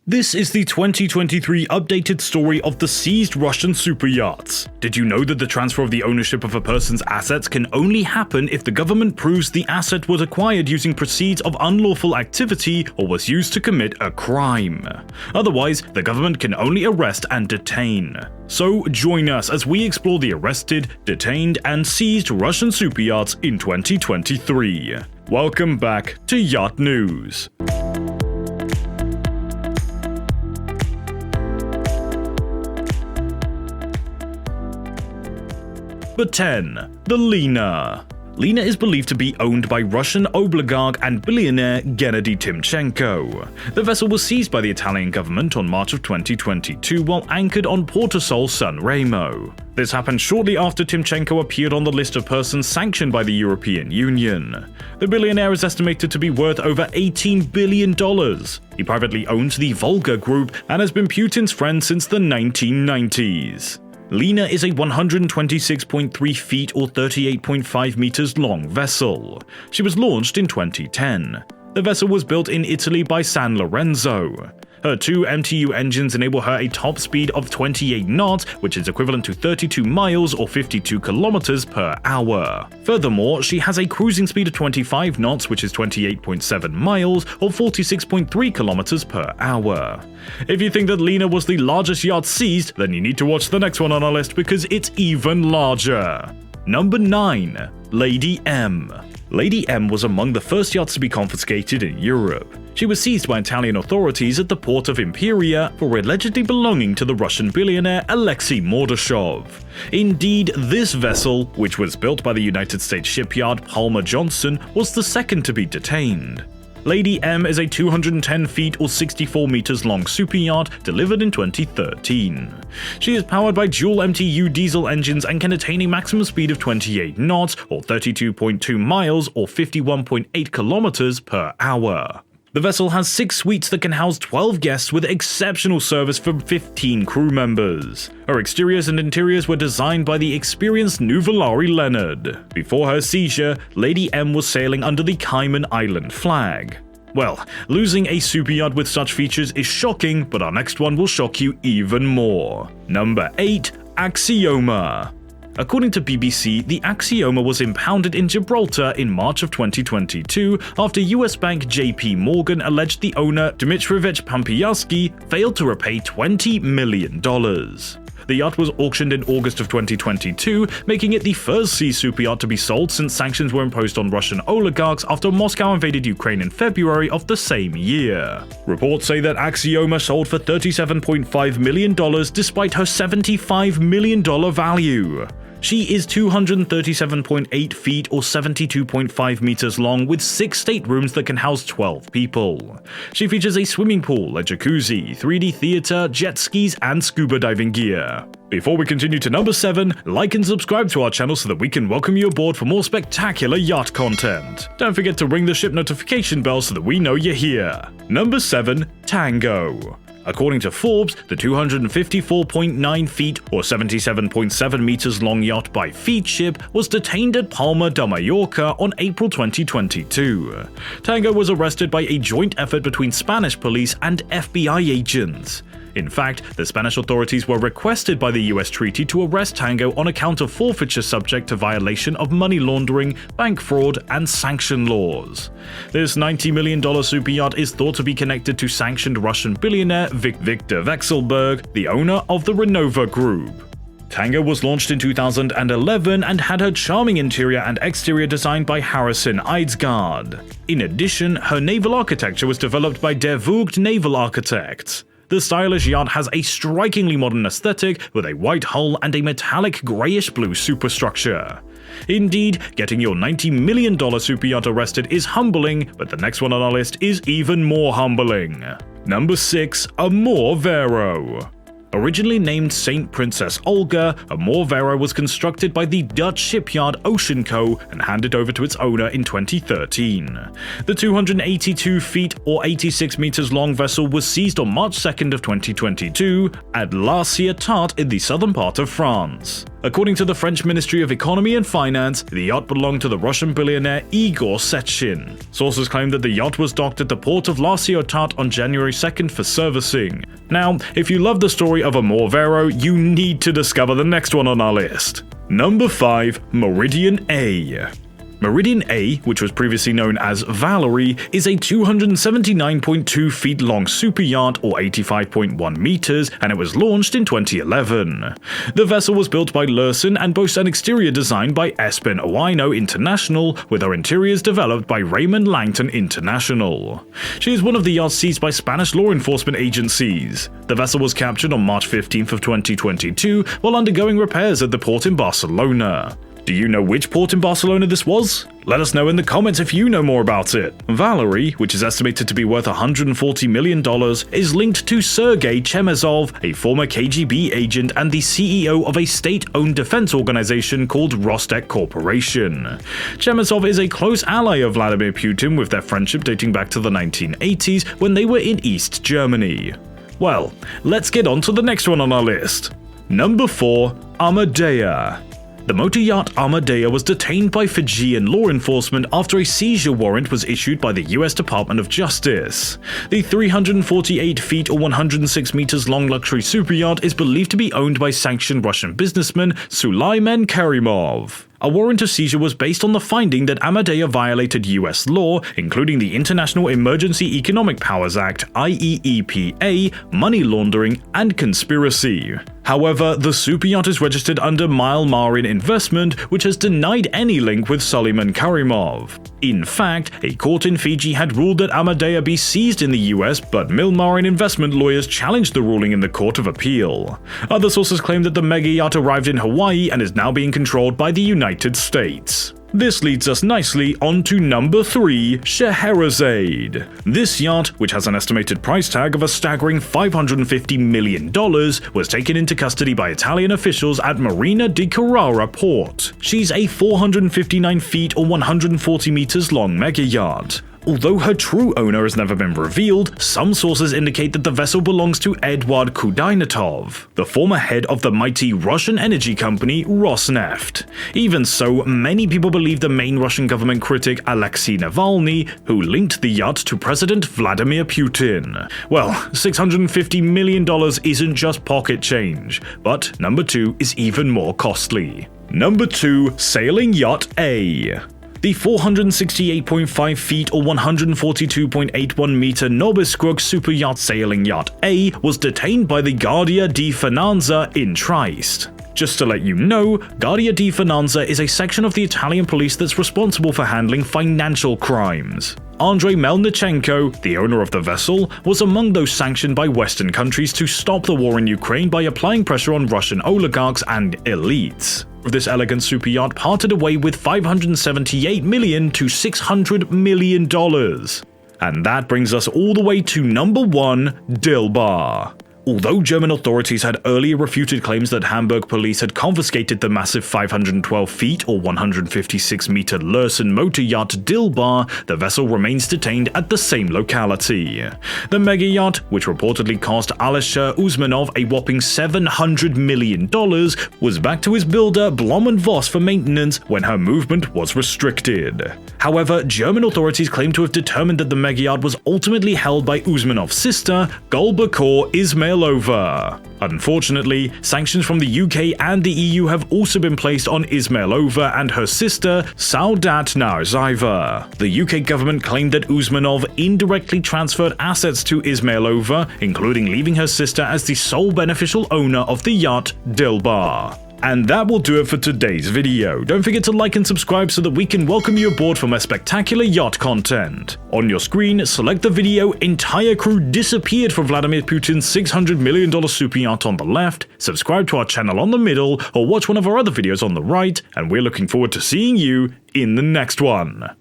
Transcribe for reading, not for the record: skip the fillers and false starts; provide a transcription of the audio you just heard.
This is the 2023 updated story of the seized Russian superyachts. Did you know that the transfer of the ownership of a person's assets can only happen if the government proves the asset was acquired using proceeds of unlawful activity or was used to commit a crime? Otherwise, the government can only arrest and detain. So join us as we explore the arrested, detained, and seized Russian superyachts in 2023. Welcome back to Yacht News. But 10. The Lena. Lena is believed to be owned by Russian oligarch and billionaire Gennady Timchenko. The vessel was seized by the Italian government on March of 2022 while anchored on Portosol San Remo. This happened shortly after Timchenko appeared on the list of persons sanctioned by the European Union. The billionaire is estimated to be worth over $18 billion. He privately owns the Volga Group and has been Putin's friend since the 1990s. Lena is a 126.3 feet or 38.5 meters long vessel. She was launched in 2010. The vessel was built in Italy by San Lorenzo. Her two MTU engines enable her a top speed of 28 knots, which is equivalent to 32 miles or 52 kilometers per hour. Furthermore, she has a cruising speed of 25 knots, which is 28.7 miles or 46.3 kilometers per hour. If you think that Lena was the largest yacht seized, then you need to watch the next one on our list because it's even larger. Number 9. Lady M. Lady M was among the first yachts to be confiscated in Europe. She was seized by Italian authorities at the port of Imperia for allegedly belonging to the Russian billionaire Alexei Mordashov. Indeed, this vessel, which was built by the United States shipyard Palmer Johnson, was the second to be detained. Lady M is a 210 feet or 64 meters long superyacht delivered in 2013. She is powered by dual MTU diesel engines and can attain a maximum speed of 28 knots or 32.2 miles or 51.8 kilometers per hour. The vessel has 6 suites that can house 12 guests with exceptional service for 15 crew members. Her exteriors and interiors were designed by the experienced Nuvolari Leonard. Before her seizure, Lady M was sailing under the Cayman Island flag. Well, losing a superyacht with such features is shocking, but our next one will shock you even more. Number 8. Axioma. According to BBC, the Axioma was impounded in Gibraltar in March of 2022 after US bank JP Morgan alleged the owner, Dmitrievich Pampiyarski, failed to repay $20 million. The yacht was auctioned in August of 2022, making it the first sea superyacht to be sold since sanctions were imposed on Russian oligarchs after Moscow invaded Ukraine in February of the same year. Reports say that Axioma sold for $37.5 million despite her $75 million value. She is 237.8 feet or 72.5 meters long with 6 staterooms that can house 12 people. She features a swimming pool, a jacuzzi, 3D theater, jet skis, and scuba diving gear. Before we continue to number 7, like and subscribe to our channel so that we can welcome you aboard for more spectacular yacht content. Don't forget to ring the ship notification bell so that we know you're here. Number 7. Tango. According to Forbes, the 254.9 feet or 77.7 meters long yacht by Feed Ship was detained at Palma de Mallorca on April 2022. Tango was arrested by a joint effort between Spanish police and FBI agents. In fact, the Spanish authorities were requested by the US treaty to arrest Tango on account of forfeiture subject to violation of money laundering, bank fraud, and sanction laws. This $90 million superyacht is thought to be connected to sanctioned Russian billionaire Viktor Vekselberg, the owner of the Renova Group. Tango was launched in 2011 and had her charming interior and exterior designed by Harrison Eidsgaard. In addition, her naval architecture was developed by Der Vogt Naval Architects. The stylish yacht has a strikingly modern aesthetic with a white hull and a metallic grayish-blue superstructure. Indeed, getting your $90 million superyacht arrested is humbling, but the next one on our list is even more humbling. Number 6. Amor Vero. Originally named St. Princess Olga, Amor Vero was constructed by the Dutch shipyard Ocean Co. and handed over to its owner in 2013. The 282 feet or 86 meters long vessel was seized on March 2nd of 2022 at La Ciotat in the southern part of France. According to the French Ministry of Economy and Finance, the yacht belonged to the Russian billionaire Igor Sechin. Sources claim that the yacht was docked at the port of La Ciotat on January 2nd for servicing. Now, if you love the story of Amor Vero, you need to discover the next one on our list. Number 5. Meridian A. Meridian A, which was previously known as Valerie, is a 279.2 feet long super yacht or 85.1 meters, and it was launched in 2011. The vessel was built by Lursen and boasts an exterior designed by Espen Owino International, with her interiors developed by Raymond Langton International. She is one of the yachts seized by Spanish law enforcement agencies. The vessel was captured on March 15th of 2022 while undergoing repairs at the port in Barcelona. Do you know which port in Barcelona this was? Let us know in the comments if you know more about it. Valerie, which is estimated to be worth $140 million, is linked to Sergei Chemezov, a former KGB agent and the CEO of a state-owned defense organization called Rostec Corporation. Chemezov is a close ally of Vladimir Putin, with their friendship dating back to the 1980s when they were in East Germany. Well, let's get on to the next one on our list. Number 4. Amadea. The motor yacht Amadea was detained by Fijian law enforcement after a seizure warrant was issued by the US Department of Justice. The 348 feet or 106 meters long luxury superyacht is believed to be owned by sanctioned Russian businessman Suleiman Karimov. A warrant of seizure was based on the finding that Amadea violated US law, including the International Emergency Economic Powers Act (IEEPA), money laundering, and conspiracy. However, the superyacht is registered under Milmarin Investment, which has denied any link with Suleiman Karimov. In fact, a court in Fiji had ruled that Amadea be seized in the US, but Milmarin Investment lawyers challenged the ruling in the Court of Appeal. Other sources claim that the mega yacht arrived in Hawaii and is now being controlled by the United States. This leads us nicely on to number 3, Scheherazade. This yacht, which has an estimated price tag of a staggering $550 million, was taken into custody by Italian officials at Marina di Carrara port. She's a 459 feet or 140 meters long mega yacht. Although her true owner has never been revealed, some sources indicate that the vessel belongs to Eduard Kudainatov, the former head of the mighty Russian energy company Rosneft. Even so, many people believe the main Russian government critic Alexei Navalny, who linked the yacht to President Vladimir Putin. Well, $650 million isn't just pocket change, but number 2 is even more costly. Number 2, Sailing Yacht A. The 468.5 feet or 142.81 meter Nobiskrug super yacht Sailing Yacht A was detained by the Guardia di Finanza in Trieste. Just to let you know, Guardia di Finanza is a section of the Italian police that's responsible for handling financial crimes. Andrei Melnichenko, the owner of the vessel, was among those sanctioned by Western countries to stop the war in Ukraine by applying pressure on Russian oligarchs and elites. This elegant super yacht parted away with $578 million to $600 million. And that brings us all the way to number 1, Dilbar. Although German authorities had earlier refuted claims that Hamburg police had confiscated the massive 512 feet or 156 meter Lursen motor yacht Dilbar, the vessel remains detained at the same locality. The mega yacht, which reportedly cost Alisher Usmanov a whopping $700 million, was back to his builder Blom & Voss for maintenance when her movement was restricted. However, German authorities claim to have determined that the mega yacht was ultimately held by Usmanov's sister, Gulbakor Ismailova. Unfortunately, sanctions from the UK and the EU have also been placed on Ismailova and her sister, Saudat Narzaeva. The UK government claimed that Usmanov indirectly transferred assets to Ismailova, including leaving her sister as the sole beneficial owner of the yacht Dilbar. And that will do it for today's video. Don't forget to like and subscribe so that we can welcome you aboard for more spectacular yacht content. On your screen, select the video "Entire crew disappeared from Vladimir Putin's $600 million super yacht" on the left, subscribe to our channel on the middle, or watch one of our other videos on the right, and we're looking forward to seeing you in the next one.